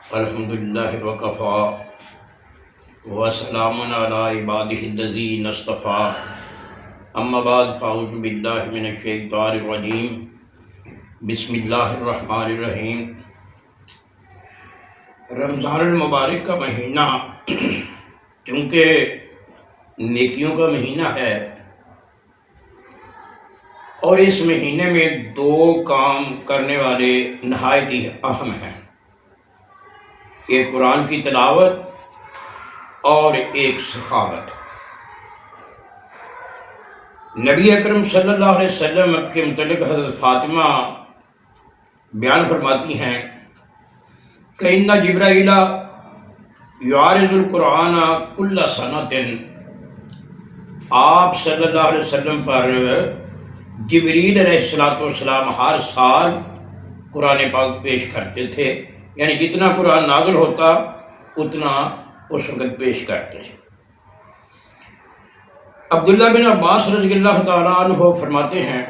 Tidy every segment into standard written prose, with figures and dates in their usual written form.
الحمدللہ وکفا وسلام علی عبادہ الذین اصطفیٰ اما بعد فاعوذ باللہ من الشیطان الرجیم بسم اللہ الرحمن الرحیم۔ رمضان المبارک کا مہینہ چونکہ نیکیوں کا مہینہ ہے اور اس مہینے میں دو کام کرنے والے نہایت ہی اہم ہیں، ایک قرآن کی تلاوت اور ایک سخاوت۔ نبی اکرم صلی اللہ علیہ وسلم کے متعلق حضرت فاطمہ بیان فرماتی ہیں کہ ان جبرائیل یعرض القرآن کل سنۃ، آپ صلی اللہ علیہ وسلم پر جبریل علیہ السلام ہر سال قرآن پاک پیش کرتے تھے، یعنی جتنا قرآن نازل ہوتا اتنا اس وقت پیش کرتے۔ عبداللہ بن عباس رضی اللہ تعالیٰ عنہ فرماتے ہیں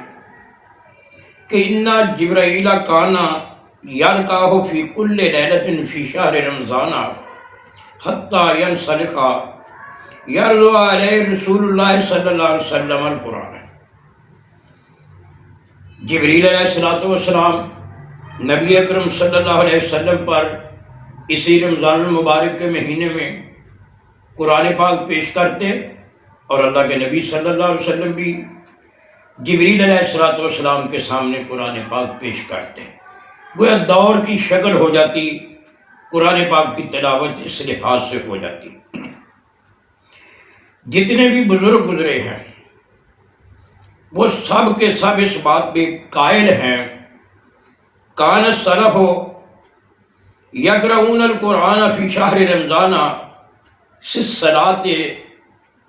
کہ ان جبرائیل کان یلقاہ فی کل لیلۃ فی شہر رمضان حتی ینسلخ یرضو علیہ رسول اللہ صلی اللہ علیہ وسلم القرآن۔ جبریل علیہ السلام نبی اکرم صلی اللہ علیہ وسلم پر اسی رمضان المبارک کے مہینے میں قرآن پاک پیش کرتے اور اللہ کے نبی صلی اللہ علیہ وسلم بھی جبریل علیہ السلام کے سامنے قرآن پاک پیش کرتے۔ گویا دور کی شکل ہو جاتی، قرآن پاک کی تلاوت اس لحاظ سے ہو جاتی۔ جتنے بھی بزرگ گزرے ہیں وہ سب کے سب اس بات پہ قائل ہیں، کان السلف یقرؤون القرآن فی شہر رمضان فی الصلاۃ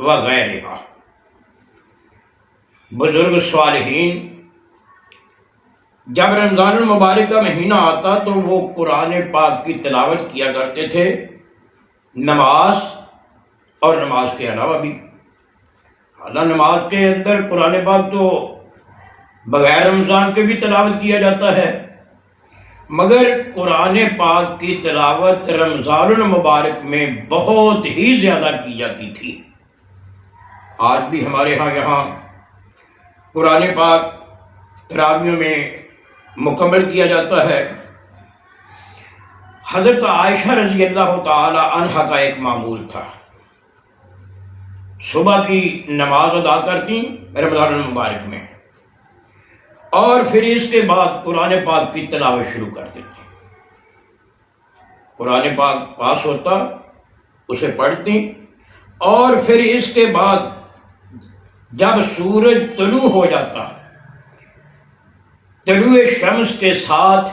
وغیرہا۔ بزرگ صالحین جب رمضان المبارک کا مہینہ آتا تو وہ قرآن پاک کی تلاوت کیا کرتے تھے، نماز اور نماز کے علاوہ بھی۔ حالانکہ نماز کے اندر قرآن پاک تو بغیر رمضان کے بھی تلاوت کیا جاتا ہے، مگر قرآن پاک کی تلاوت رمضان المبارک میں بہت ہی زیادہ کی جاتی تھی۔ آج بھی ہمارے یہاں قرآن پاک تراویحوں میں مکمل کیا جاتا ہے۔ حضرت عائشہ رضی اللہ تعالی عنہا کا ایک معمول تھا، صبح کی نماز ادا کرتی رمضان المبارک میں اور پھر اس کے بعد قرآن پاک کی تلاوت شروع کر دیتی۔ قرآن پاک پاس ہوتا، اسے پڑھتی اور پھر اس کے بعد جب سورج طلوع ہو جاتا، طلوع شمس کے ساتھ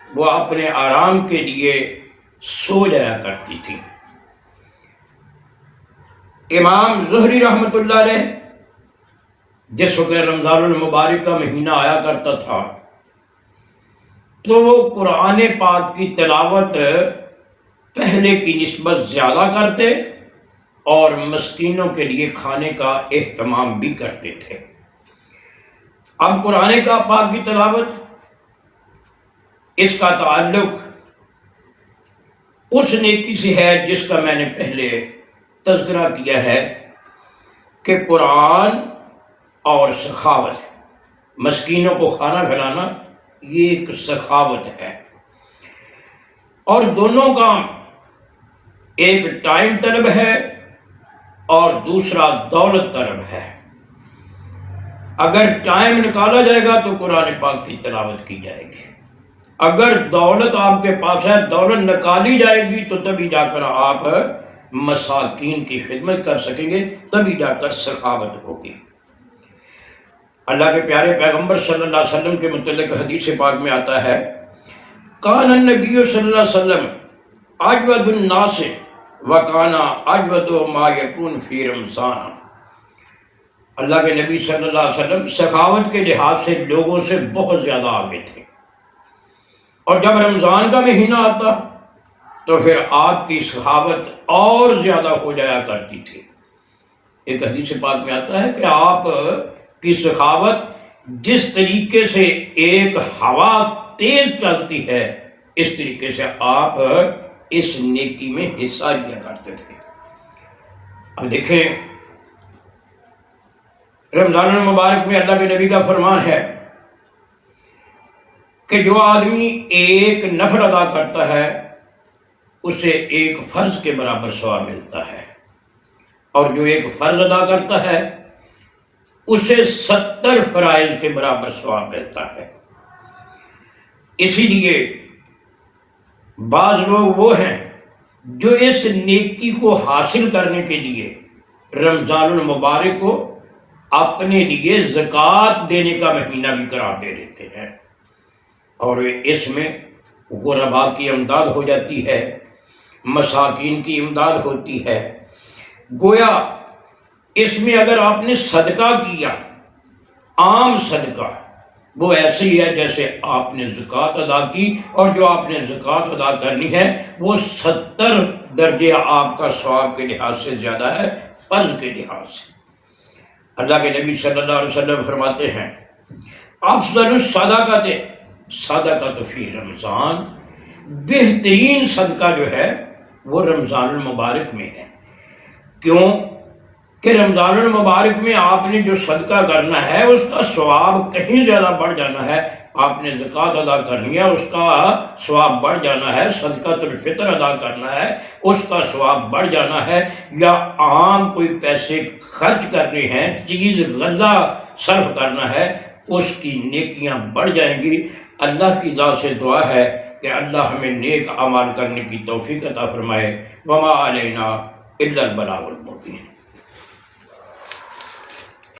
وہ اپنے آرام کے لیے سو جایا کرتی تھی۔ امام زہری رحمۃ اللہ علیہ جس وقت رمضان المبارک کا مہینہ آیا کرتا تھا تو وہ قرآن پاک کی تلاوت پہلے کی نسبت زیادہ کرتے اور مسکینوں کے لیے کھانے کا اہتمام بھی کرتے تھے۔ اب قرآن کا پاک کی تلاوت، اس کا تعلق اس نیکی سے ہے جس کا میں نے پہلے تذکرہ کیا ہے کہ قرآن اور سخاوت، مسکینوں کو کھانا کھلانا یہ ایک سخاوت ہے، اور دونوں کام ایک ٹائم طلب ہے اور دوسرا دولت طلب ہے۔ اگر ٹائم نکالا جائے گا تو قرآن پاک کی تلاوت کی جائے گی، اگر دولت آپ کے پاس ہے، دولت نکالی جائے گی تو تبھی جا کر آپ مساکین کی خدمت کر سکیں گے، تبھی جا کر سخاوت ہوگی۔ اللہ کے پیارے پیغمبر صلی اللہ علیہ وسلم کے متعلق حدیث پاک میں آتا ہے، کان النبی صلی اللہ علیہ وسلم اجود الناس وکان اجود ما یکون فی رمضان۔ اللہ کے نبی صلی اللہ علیہ وسلم سخاوت کے لحاظ سے لوگوں سے بہت زیادہ آگے تھے، اور جب رمضان کا مہینہ آتا تو پھر آپ کی سخاوت اور زیادہ ہو جایا کرتی تھی۔ ایک حدیث پاک میں آتا ہے کہ آپ کی سخاوت جس طریقے سے ایک ہوا تیز چلتی ہے اس طریقے سے آپ اس نیکی میں حصہ لیا کرتے تھے۔ اب دیکھیں رمضان المبارک میں اللہ کے نبی کا فرمان ہے کہ جو آدمی ایک نفل ادا کرتا ہے اسے ایک فرض کے برابر ثواب ملتا ہے، اور جو ایک فرض ادا کرتا ہے اسے 70 فرائض کے برابر ثواب ملتا ہے۔ اسی لیے بعض لوگ وہ ہیں جو اس نیکی کو حاصل کرنے کے لیے رمضان المبارک کو اپنے لیے زکوٰۃ دینے کا مہینہ بھی قرار دے دیتے ہیں، اور اس میں غرباء کی امداد ہو جاتی ہے، مساکین کی امداد ہوتی ہے۔ گویا اس میں اگر آپ نے صدقہ کیا، عام صدقہ، وہ ایسے ہی ہے جیسے آپ نے زکوٰۃ ادا کی، اور جو آپ نے زکوٰۃ ادا کرنی ہے وہ 70 درجے آپ کا ثواب کے لحاظ سے زیادہ ہے فرض کے لحاظ سے۔ اللہ کے نبی صلی اللہ علیہ وسلم فرماتے ہیں افضل الصدقۃ صدقۃ فی رمضان، بہترین صدقہ جو ہے وہ رمضان المبارک میں ہے۔ کیوں کہ رمضان المبارک میں آپ نے جو صدقہ کرنا ہے اس کا ثواب کہیں زیادہ بڑھ جانا ہے، آپ نے زکوٰۃ ادا کرنی ہے اس کا ثواب بڑھ جانا ہے، صدقۃ الفطر ادا کرنا ہے اس کا ثواب بڑھ جانا ہے، یا عام کوئی پیسے خرچ کرنے ہیں، چیز غلہ صرف کرنا ہے، اس کی نیکیاں بڑھ جائیں گی۔ اللہ کی ذات سے دعا ہے کہ اللہ ہمیں نیک اعمال کرنے کی توفیق عطا فرمائے۔ وما علینا الا البلاغ المبین۔